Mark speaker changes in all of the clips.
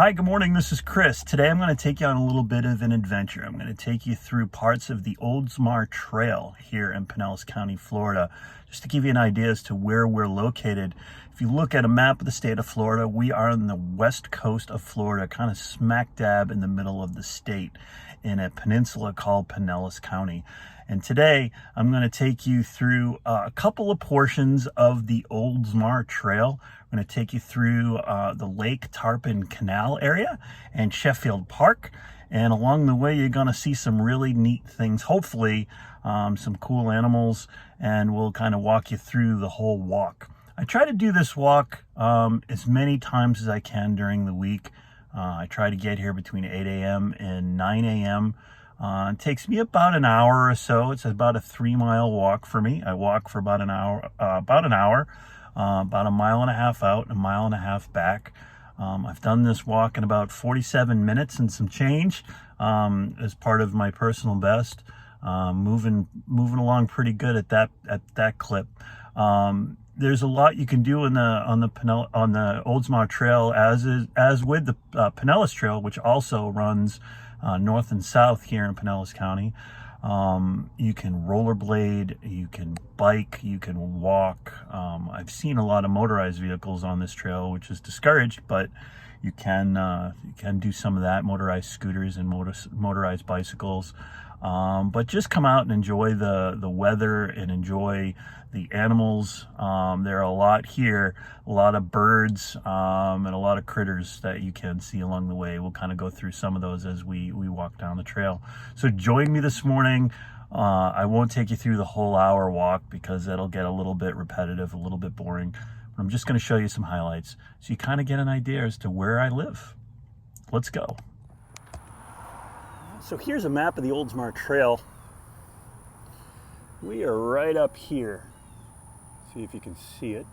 Speaker 1: Hi, good morning. This is Chris. Today I'm going to take you on a little bit of an adventure. I'm going to take you through parts of the Oldsmar Trail here in Pinellas County, Florida, just to give you an idea as to where we're located. If you look at a map of the state of Florida, we are on the west coast of Florida, kind of smack dab in the middle of the state in a peninsula called Pinellas County. And today I'm going to take you through a couple of portions of the Oldsmar Trail. I'm going to take you through the Lake Tarpon Canal area and Sheffield Park. And along the way, you're going to see some really neat things, hopefully some cool animals, and we'll kind of walk you through the whole walk. I try to do this walk as many times as I can during the week. I try to get here between 8 a.m. and 9 a.m. It takes me about an hour or so. It's about a 3-mile walk for me. I walk for about an hour, about a mile and a half out and a mile and a half back. I've done this walk in about 47 minutes and some change as part of my personal best. Moving along pretty good at that clip. There's a lot you can do on the Oldsmar Trail, as with the Pinellas Trail, which also runs north and south here in Pinellas County. You can rollerblade, you can bike, you can walk. I've seen a lot of motorized vehicles on this trail, which is discouraged, but you can do some of that, motorized scooters and motorized bicycles. But just come out and enjoy the weather and enjoy the animals. There are a lot here, a lot of birds and a lot of critters that you can see along the way. We'll kind of go through some of those as we walk down the trail. So join me this morning. I won't take you through the whole hour walk because that'll get a little bit repetitive, a little bit boring. But I'm just going to show you some highlights so you kind of get an idea as to where I live. Let's go. So here's a map of the Oldsmar Trail. We are right up here. See if you can see it.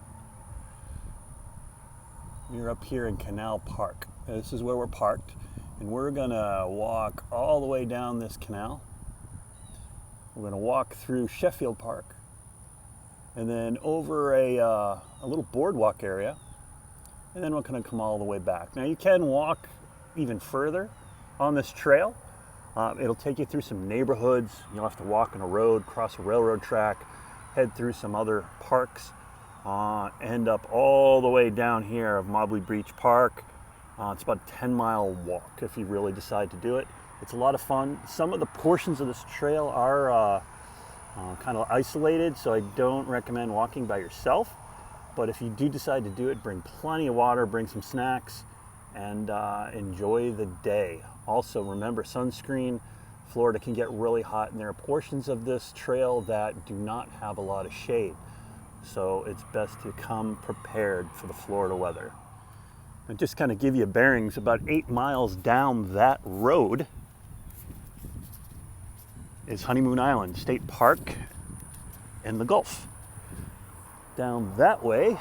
Speaker 1: We're up here in Canal Park. This is where we're parked, and we're gonna walk all the way down this canal. We're gonna walk through Sheffield Park, and then over a little boardwalk area, and then we're gonna come all the way back. Now you can walk even further on this trail. It'll take you through some neighborhoods. You'll have to walk on a road, cross a railroad track, head through some other parks, end up all the way down here of Mobley Beach Park. It's about a 10-mile walk if you really decide to do it. It's a lot of fun. Some of the portions of this trail are kind of isolated, so I don't recommend walking by yourself. But if you do decide to do it, bring plenty of water, bring some snacks, and enjoy the day. Also, remember sunscreen. Florida can get really hot, and there are portions of this trail that do not have a lot of shade. So it's best to come prepared for the Florida weather. And just kind of give you bearings, about 8 miles down that road is Honeymoon Island State Park and the Gulf. Down that way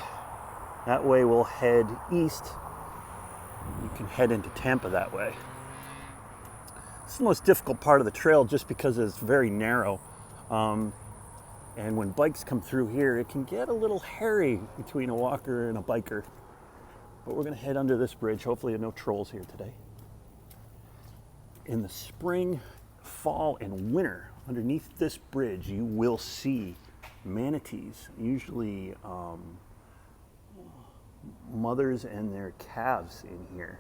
Speaker 1: we'll head east. You can head into Tampa that way. It's the most difficult part of the trail just because it's very narrow. And when bikes come through here, it can get a little hairy between a walker and a biker. But we're gonna head under this bridge. Hopefully no trolls here today. In the spring, fall, and winter, underneath this bridge, you will see manatees, usually mothers and their calves in here,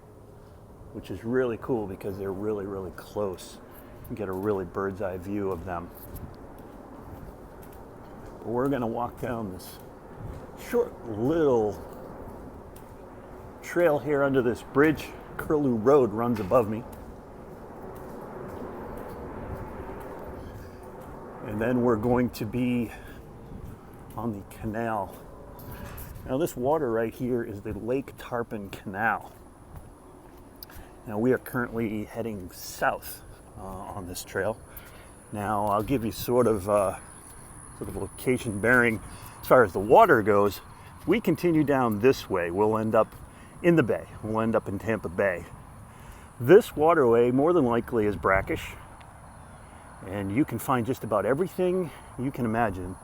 Speaker 1: which is really cool because they're really, really close. You can get a really bird's eye view of them. But we're gonna walk down this short little trail here under this bridge. Curlew Road runs above me. And then we're going to be on the canal. Now this water right here is the Lake Tarpon Canal. Now we are currently heading south on this trail. Now I'll give you sort of location bearing as far as the water goes. If we continue down this way, we'll end up in the bay. We'll end up in Tampa Bay. This waterway more than likely is brackish, and you can find just about everything you can imagine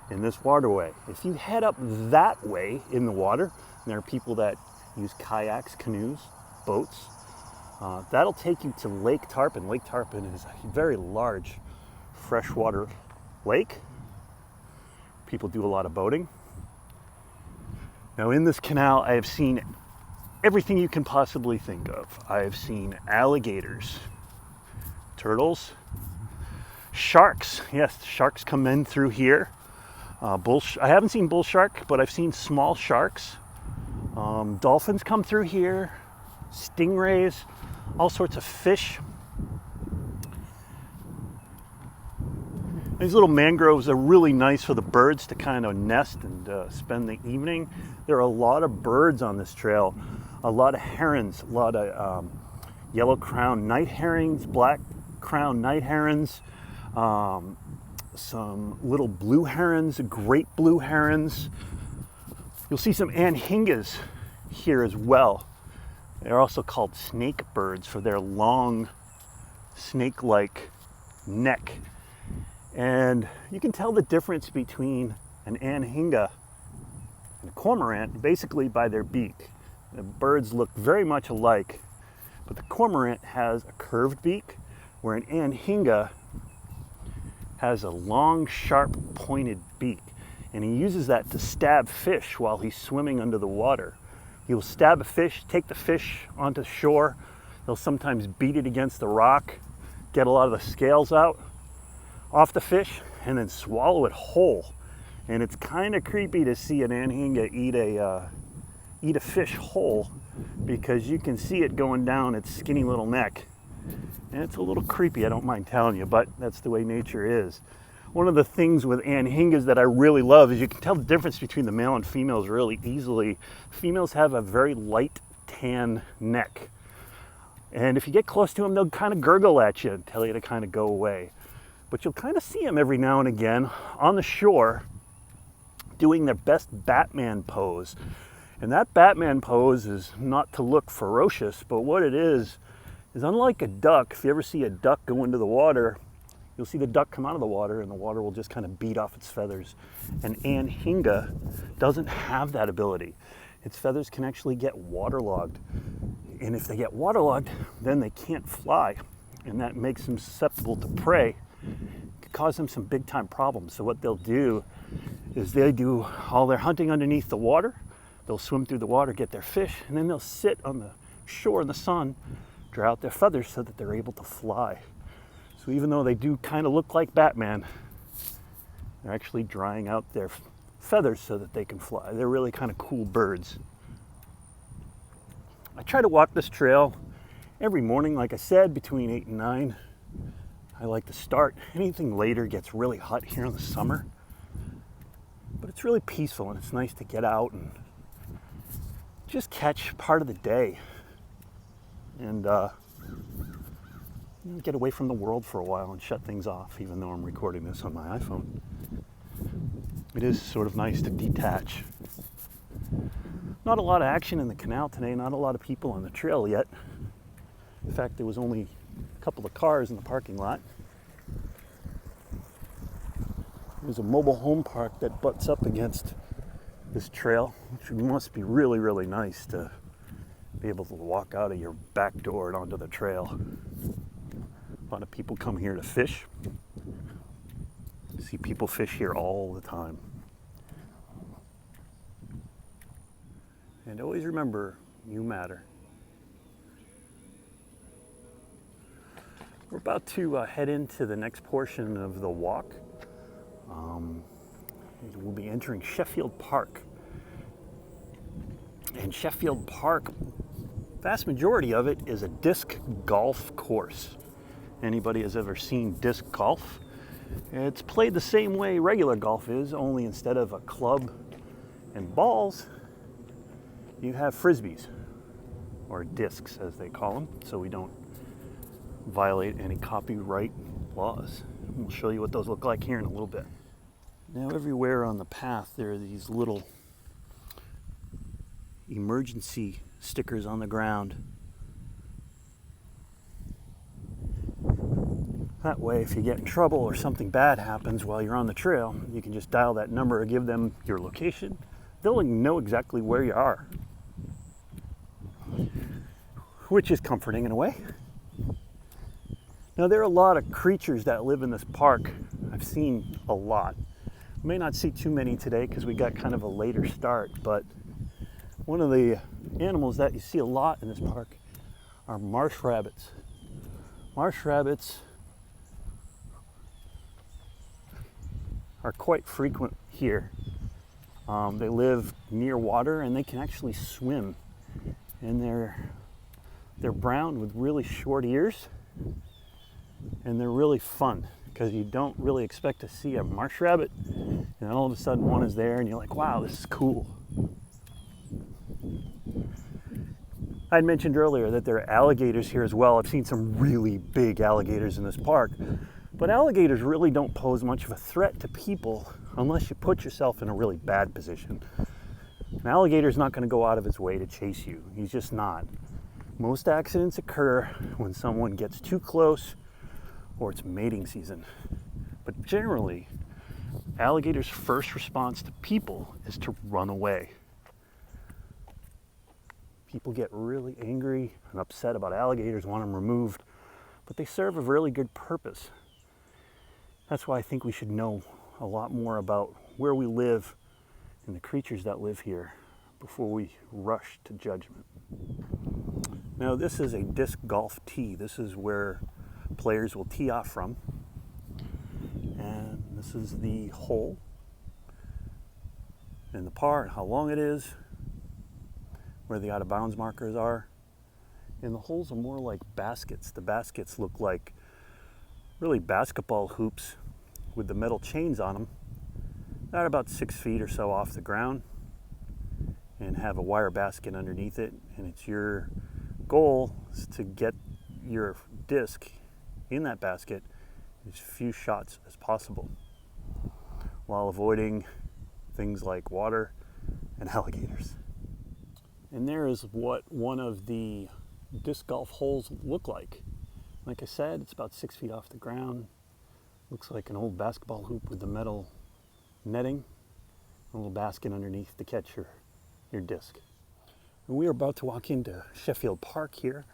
Speaker 1: in this waterway. If you head up that way in the water, and there are people that use kayaks, canoes, boats. That'll take you to Lake Tarpon. Lake Tarpon is a very large freshwater lake. People do a lot of boating. Now in this canal, I have seen everything you can possibly think of. I have seen alligators, turtles, sharks. Yes, sharks come in through here. I haven't seen bull shark, but I've seen small sharks. Dolphins come through here, stingrays, all sorts of fish. These little mangroves are really nice for the birds to kind of nest and spend the evening. There are a lot of birds on this trail, a lot of herons, a lot of yellow-crowned night herrings, black-crowned night herons, some little blue herons, great blue herons. You'll see some anhingas here as well. They're also called snake birds for their long snake-like neck. And you can tell the difference between an anhinga and a cormorant basically by their beak. The birds look very much alike, but the cormorant has a curved beak, where an anhinga has a long, sharp, pointed beak. And he uses that to stab fish while he's swimming under the water. He will stab a fish, take the fish onto shore. He'll sometimes beat it against the rock, get a lot of the scales out off the fish, and then swallow it whole. And it's kind of creepy to see an anhinga eat a fish whole, because you can see it going down its skinny little neck. And it's a little creepy, I don't mind telling you, but that's the way nature is. One of the things with anhingas that I really love is you can tell the difference between the male and females really easily. Females have a very light tan neck. And if you get close to them, they'll kind of gurgle at you and tell you to kind of go away. But you'll kind of see them every now and again on the shore doing their best Batman pose. And that Batman pose is not to look ferocious, but what it is unlike a duck. If you ever see a duck go into the water, you'll see the duck come out of the water and the water will just kind of beat off its feathers. An anhinga doesn't have that ability. Its feathers can actually get waterlogged. And if they get waterlogged, then they can't fly. And that makes them susceptible to prey. It could cause them some big time problems. So what they'll do is they do all their hunting underneath the water. They'll swim through the water, get their fish, and then they'll sit on the shore in the sun, dry out their feathers so that they're able to fly. So even though they do kind of look like Batman, they're actually drying out their feathers so that they can fly. They're really kind of cool birds. I try to walk this trail every morning, like I said, between 8 and 9. I like to start. Anything later gets really hot here in the summer. But it's really peaceful and it's nice to get out and just catch part of the day and get away from the world for a while and shut things off, even though I'm recording this on my iPhone. It is sort of nice to detach. Not a lot of action in the canal today, not a lot of people on the trail yet. In fact, there was only a couple of cars in the parking lot. There's a mobile home park that butts up against this trail, which must be really, really nice to be able to walk out of your back door and onto the trail. A lot of people come here to fish. I see people fish here all the time. And always remember, you matter. We're about to head into the next portion of the walk. We'll be entering Sheffield Park. And Sheffield Park, vast majority of it is a disc golf course. Anybody has ever seen disc golf? It's played the same way regular golf is, only instead of a club and balls, you have frisbees, or discs as they call them, so we don't violate any copyright laws. We'll show you what those look like here in a little bit. Now everywhere on the path there are these little emergency stickers on the ground. That way, if you get in trouble or something bad happens while you're on the trail, you can just dial that number or give them your location. They'll know exactly where you are. which is comforting in a way. Now, there are a lot of creatures that live in this park. I've seen a lot. May not see too many today because we got kind of a later start, but one of the animals that you see a lot in this park are marsh rabbits. Marsh rabbits are quite frequent here. They live near water and they can actually swim. And they're brown with really short ears, and they're really fun because you don't really expect to see a marsh rabbit, and then all of a sudden one is there and you're like, wow, this is cool. I mentioned earlier that there are alligators here as well. I've seen some really big alligators in this park, but alligators really don't pose much of a threat to people unless you put yourself in a really bad position. An alligator's not going to go out of his way to chase you. He's just not. Most accidents occur when someone gets too close or it's mating season. But generally, alligators' first response to people is to run away. People get really angry and upset about alligators, want them removed, but they serve a really good purpose. That's why I think we should know a lot more about where we live and the creatures that live here before we rush to judgment. Now, this is a disc golf tee. This is where players will tee off from. And this is the hole and the par, how long it is, where the out of bounds markers are. And the holes are more like baskets. The baskets look like really basketball hoops with the metal chains on them. They're about 6 feet or so off the ground and have a wire basket underneath it. And it's your goal is to get your disc in that basket as few shots as possible while avoiding things like water and alligators. And there is what one of the disc golf holes look like. Like I said, it's about 6 feet off the ground. Looks like an old basketball hoop with the metal netting, a little basket underneath to catch your disc. And we are about to walk into Sheffield Park here.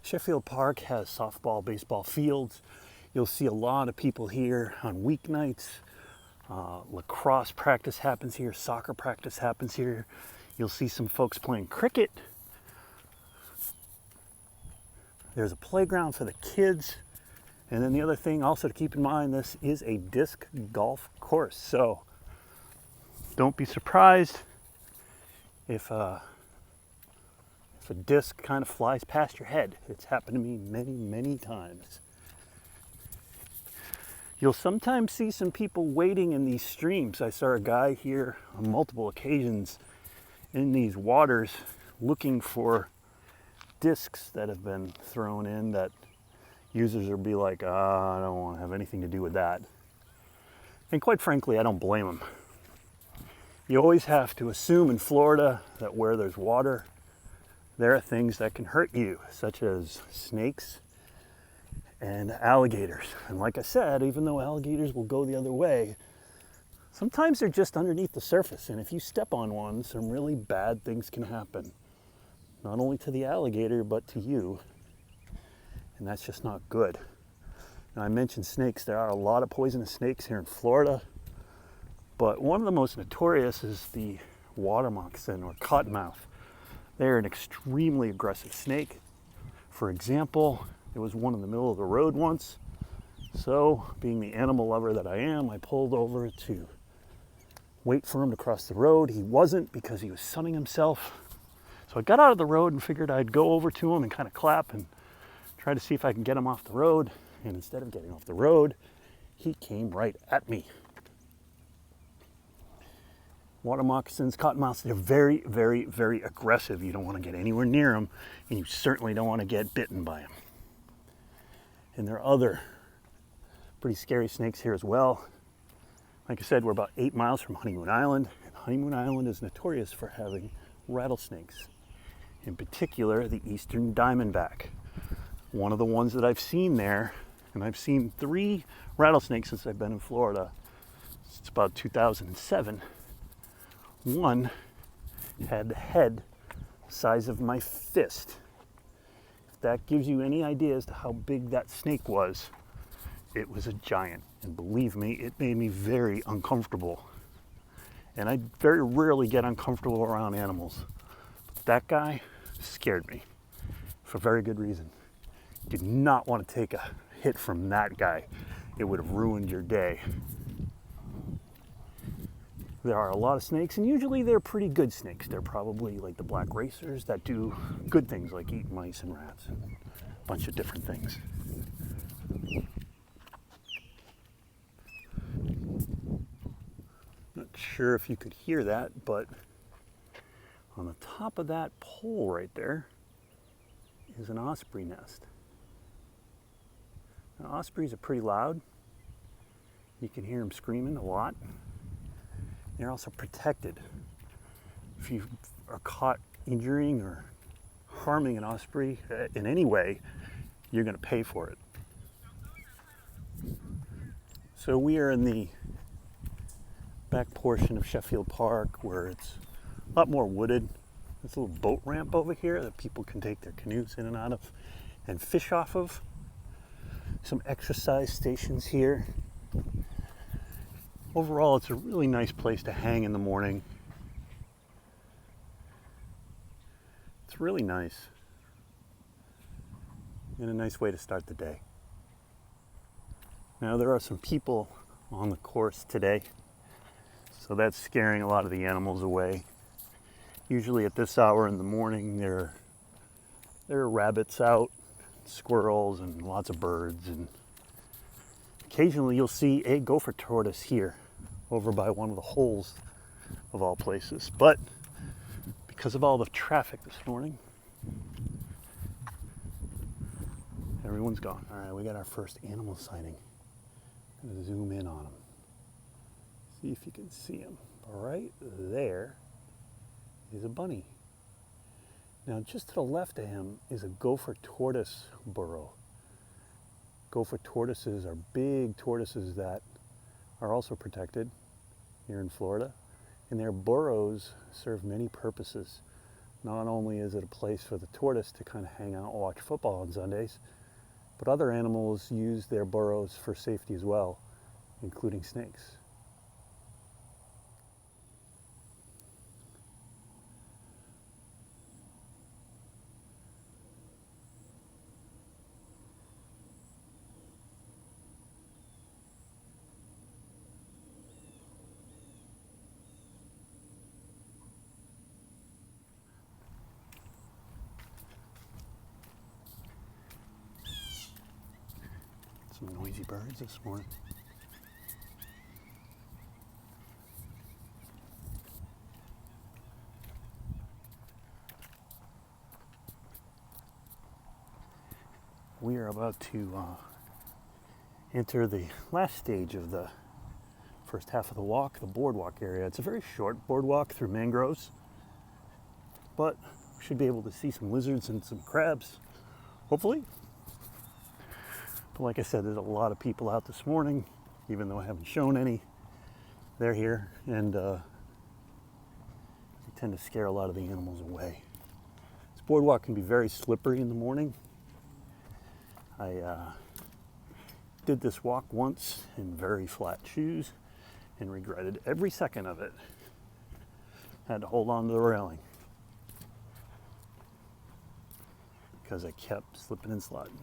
Speaker 1: Sheffield Park has softball, baseball fields. You'll see a lot of people here on weeknights. Lacrosse practice happens here, soccer practice happens here. You'll see some folks playing cricket. There's a playground for the kids. And then the other thing also to keep in mind, this is a disc golf course. So don't be surprised if a disc kind of flies past your head. It's happened to me many, many times. You'll sometimes see some people wading in these streams. I saw a guy here on multiple occasions in these waters looking for discs that have been thrown in that users will be like, I don't want to have anything to do with that. And quite frankly, I don't blame them. You always have to assume in Florida that where there's water, there are things that can hurt you, such as snakes and alligators. And like I said, even though alligators will go the other way, sometimes they're just underneath the surface. And if you step on one, some really bad things can happen. Not only to the alligator, but to you. And that's just not good. Now, I mentioned snakes. There are a lot of poisonous snakes here in Florida. But one of the most notorious is the water moccasin or cottonmouth. They're an extremely aggressive snake. For example, there was one in the middle of the road once. So, being the animal lover that I am, I pulled over to wait for him to cross the road. He wasn't because he was sunning himself. So I got out of the road and figured I'd go over to him and kind of clap and try to see if I can get him off the road. And instead of getting off the road, he came right at me. Water moccasins, cottonmouths, they're very, very, very aggressive. You don't want to get anywhere near them, and you certainly don't want to get bitten by them. And there are other pretty scary snakes here as well. Like I said, we're about 8 miles from Honeymoon Island, and Honeymoon Island is notorious for having rattlesnakes. In particular, the eastern diamondback. One of the ones that I've seen there, and I've seen 3 rattlesnakes since I've been in Florida. It's about 2007. One had the head the size of my fist. that gives you any idea as to how big that snake was, it was a giant. And believe me, it made me very uncomfortable. And I very rarely get uncomfortable around animals. But that guy scared me for very good reason. You did not want to take a hit from that guy. It would have ruined your day. There are a lot of snakes, and usually they're pretty good snakes. They're probably like the black racers that do good things like eat mice and rats and a bunch of different things. Not sure if you could hear that, but on the top of that pole right there is an osprey nest. Now, ospreys are pretty loud. You can hear them screaming a lot. They're also protected. If you are caught injuring or harming an osprey in any way, you're going to pay for it. So we are in the back portion of Sheffield Park where it's a lot more wooded. There's a little boat ramp over here that people can take their canoes in and out of and fish off of. Some exercise stations here. Overall, it's a really nice place to hang in the morning. It's really nice. And a nice way to start the day. Now, there are some people on the course today, so that's scaring a lot of the animals away. Usually at this hour in the morning, there are rabbits out, squirrels, and lots of birds. And occasionally you'll see a gopher tortoise here over by one of the holes of all places. But because of all the traffic this morning, everyone's gone. All right, we got our first animal sighting. I'm going to zoom in on him. See if you can see him. Right there is a bunny. Now, just to the left of him is a gopher tortoise burrow. Gopher tortoises are big tortoises that are also protected here in Florida, and their burrows serve many purposes. Not only is it a place for the tortoise to kind of hang out and watch football on Sundays, but other animals use their burrows for safety as well, including snakes. Some noisy birds this morning. We are about to enter the last stage of the first half of the walk, the boardwalk area. It's a very short boardwalk through mangroves, but we should be able to see some lizards and some crabs, hopefully. But like I said, there's a lot of people out this morning, even though I haven't shown any. They're here, and they tend to scare a lot of the animals away. This boardwalk can be very slippery in the morning. I did this walk once in very flat shoes and regretted every second of it. Had to hold on to the railing because I kept slipping and sliding.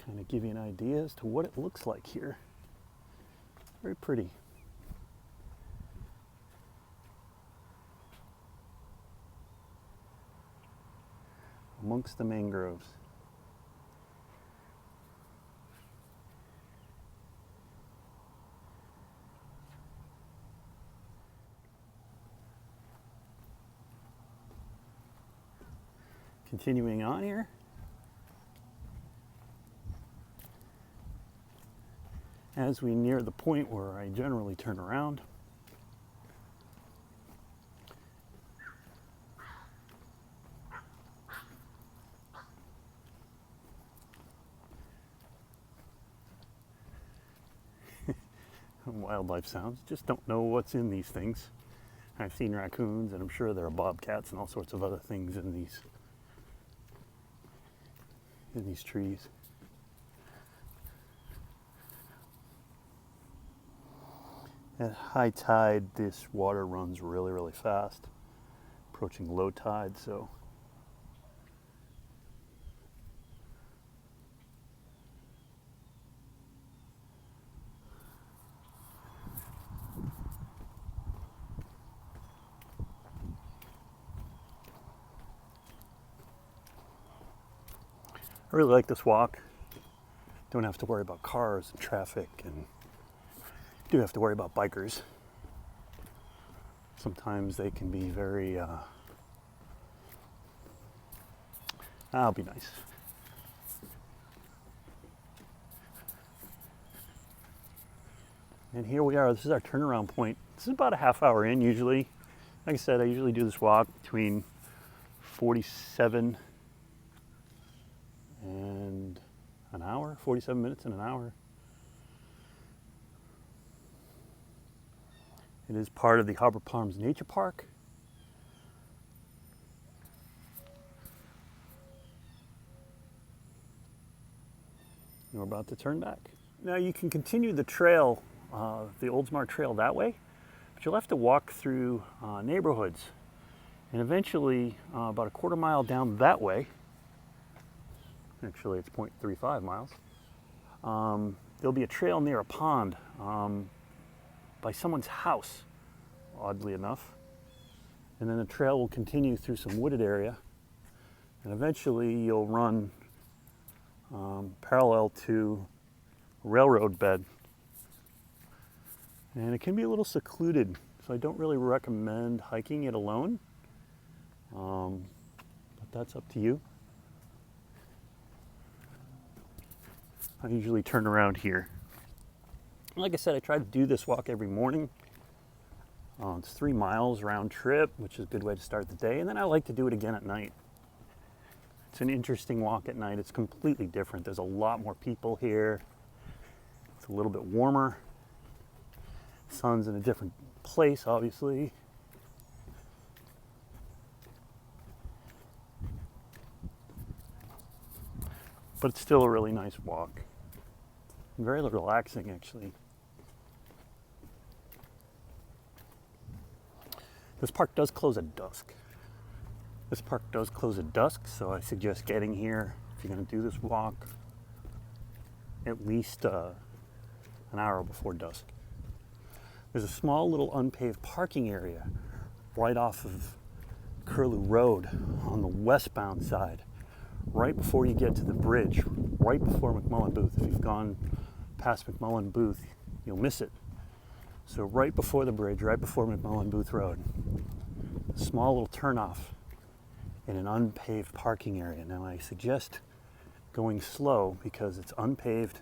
Speaker 1: Kind of give you an idea as to what it looks like here. Very pretty. Amongst the mangroves. Continuing on here. As we near the point where I generally turn around, wildlife sounds, just don't know what's in these things. I've seen raccoons, and I'm sure there are bobcats and all sorts of other things in these trees. At high tide, this water runs really, really fast, approaching low tide, so I really like this walk. Don't have to worry about cars and traffic, and do have to worry about bikers. Sometimes they can be very, that'll be nice. And here we are, this is our turnaround point. This is about a half hour in usually. Like I said, I usually do this walk between 47 and an hour, 47 minutes and an hour. It is part of the Harbour Palms Nature Park. And we're about to turn back. Now you can continue the trail, the Oldsmar Trail that way, but you'll have to walk through neighborhoods. And eventually, about a quarter mile down that way, actually it's 0.35 miles, there'll be a trail near a pond by someone's house, oddly enough. And then the trail will continue through some wooded area, and eventually you'll run parallel to a railroad bed. And it can be a little secluded, so I don't really recommend hiking it alone, but that's up to you. I usually turn around here. Like I said, I try to do this walk every morning. It's 3 miles round trip, which is a good way to start the day. And then I like to do it again at night. It's an interesting walk at night. It's completely different. There's a lot more people here. It's a little bit warmer. The sun's in a different place, obviously. But it's still a really nice walk. Very relaxing, actually. This park does close at dusk. So I suggest getting here, if you're going to do this walk, at least an hour before dusk. There's a small little unpaved parking area right off of Curlew Road on the westbound side, right before you get to the bridge, right before McMullen Booth. If you've gone past McMullen Booth, you'll miss it. So right before the bridge, right before McMullen Booth Road, a small little turnoff in an unpaved parking area. Now I suggest going slow because it's unpaved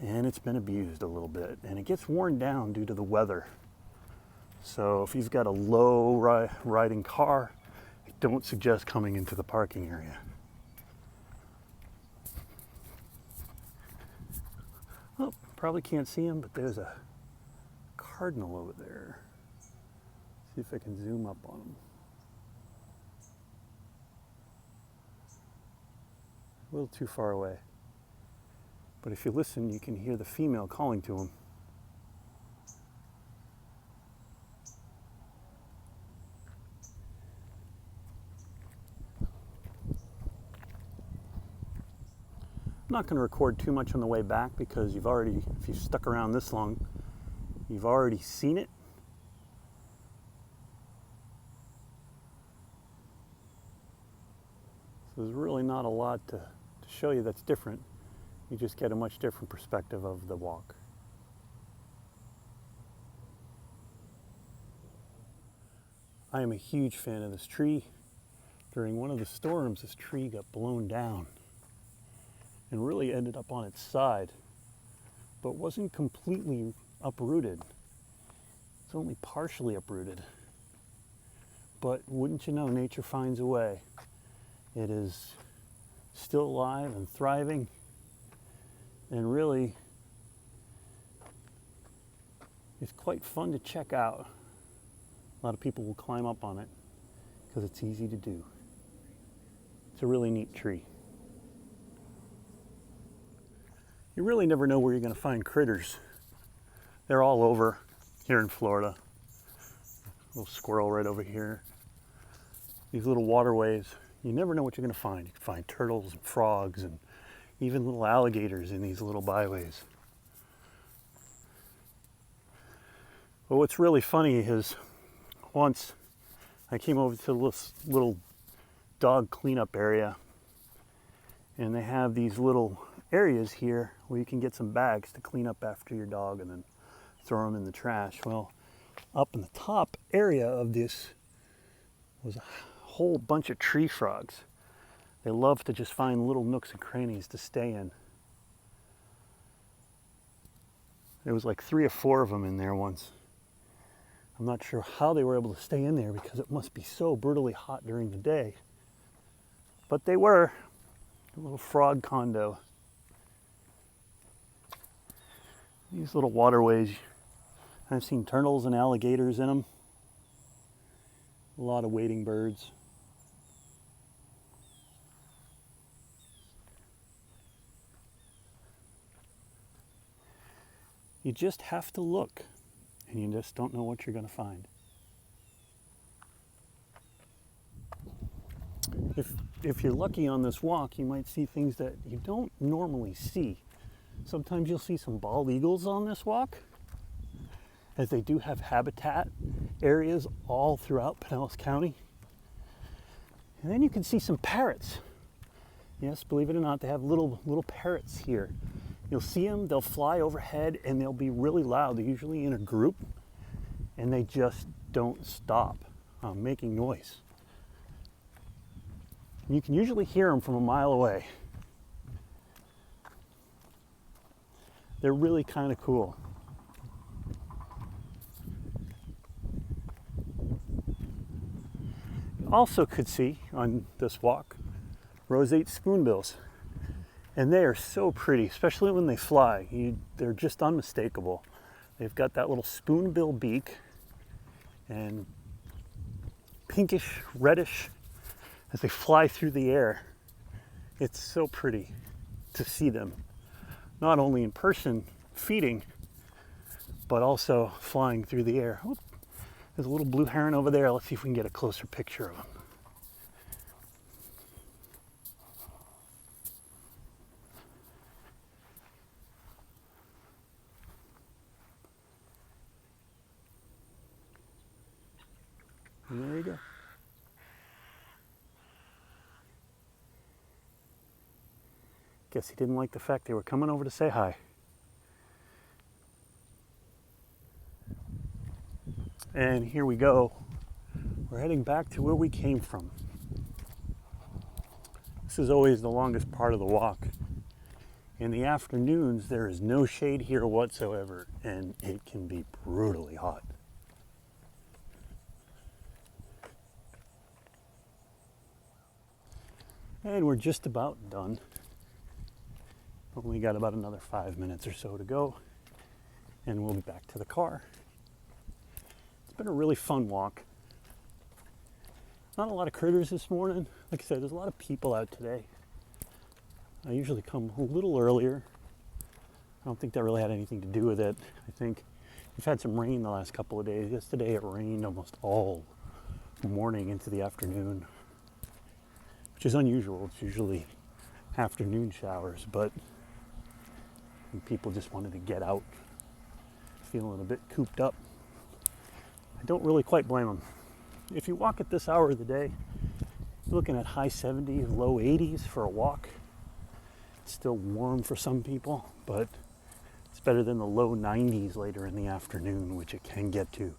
Speaker 1: and it's been abused a little bit, and it gets worn down due to the weather. So if you've got a low riding car, I don't suggest coming into the parking area. Oh, probably can't see him, but there's a cardinal over there. See if I can zoom up on him. A little too far away. But if you listen, you can hear the female calling to him. I'm not going to record too much on the way back because if you've stuck around this long, you've already seen it. So there's really not a lot to show you that's different. You just get a much different perspective of the walk. I am a huge fan of this tree. During one of the storms, this tree got blown down and really ended up on its side, but wasn't completely uprooted. It's only partially uprooted. But wouldn't you know, nature finds a way. It is still alive and thriving, and really is quite fun to check out. A lot of people will climb up on it because it's easy to do. It's a really neat tree. You really never know where you're going to find critters. They're all over here in Florida. Little squirrel right over here. These little waterways, you never know what you're going to find. You can find turtles and frogs and even little alligators in these little byways. But what's really funny is once I came over to this little dog cleanup area, and they have these little areas here where you can get some bags to clean up after your dog and then throw them in the trash. Well, up in the top area of this was a whole bunch of tree frogs. They love to just find little nooks and crannies to stay in. There was like 3 or 4 of them in there once. I'm not sure how they were able to stay in there because it must be so brutally hot during the day. But they were a little frog condo. These little waterways, I've seen turtles and alligators in them. A lot of wading birds. You just have to look, and you just don't know what you're going to find. If you're lucky on this walk, you might see things that you don't normally see. Sometimes you'll see some bald eagles on this walk, as they do have habitat areas all throughout Pinellas County. And then you can see some parrots. Yes, believe it or not, they have little parrots here. You'll see them, they'll fly overhead and they'll be really loud. They're usually in a group and they just don't stop making noise. And you can usually hear them from a mile away. They're really kind of cool. You also could see on this walk roseate spoonbills. And they are so pretty, especially when they fly. They're just unmistakable. They've got that little spoonbill beak and pinkish, reddish as they fly through the air. It's so pretty to see them, not only in person feeding, but also flying through the air. Oop, there's a little blue heron over there. Let's see if we can get a closer picture of him. And there you go. Guess he didn't like the fact they were coming over to say hi. And here we go. We're heading back to where we came from. This is always the longest part of the walk. In the afternoons, there is no shade here whatsoever, and it can be brutally hot. And we're just about done. Only got about another 5 minutes or so to go, and we'll be back to the car. It's been a really fun walk. Not a lot of critters this morning. Like I said, there's a lot of people out today. I usually come a little earlier. I don't think that really had anything to do with it. I think we've had some rain the last couple of days. Yesterday it rained almost all morning into the afternoon, which is unusual. It's usually afternoon showers, but people just wanted to get out, feeling a bit cooped up. I don't really quite blame them. If you walk at this hour of the day, you're looking at high 70s, low 80s for a walk. It's still warm for some people, but it's better than the low 90s later in the afternoon, which it can get to.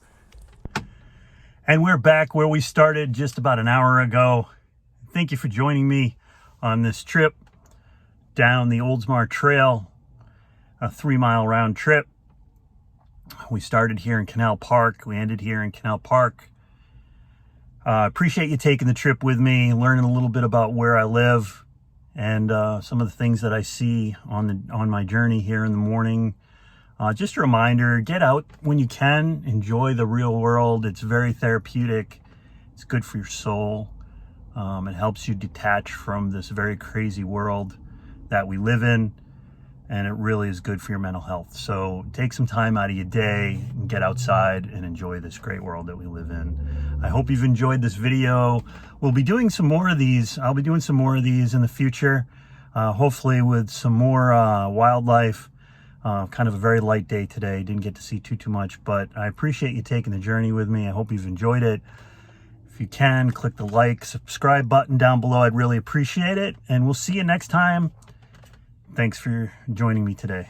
Speaker 1: And we're back where we started just about an hour ago. Thank you for joining me on this trip down the Oldsmar Trail, a 3-mile round trip. We started here in Canal Park. We ended here in Canal Park. Appreciate you taking the trip with me, learning a little bit about where I live and some of the things that I see on my journey here in the morning. Just a reminder, get out when you can, enjoy the real world. It's very therapeutic. It's good for your soul. It helps you detach from this very crazy world that we live in, and it really is good for your mental health. So take some time out of your day and get outside and enjoy this great world that we live in. I hope you've enjoyed this video. We'll be doing some more of these. I'll be doing some more of these in the future, hopefully with some more wildlife. Kind of a very light day today. Didn't get to see too much, but I appreciate you taking the journey with me. I hope you've enjoyed it. If you can, click the like, subscribe button down below. I'd really appreciate it. And we'll see you next time. Thanks for joining me today.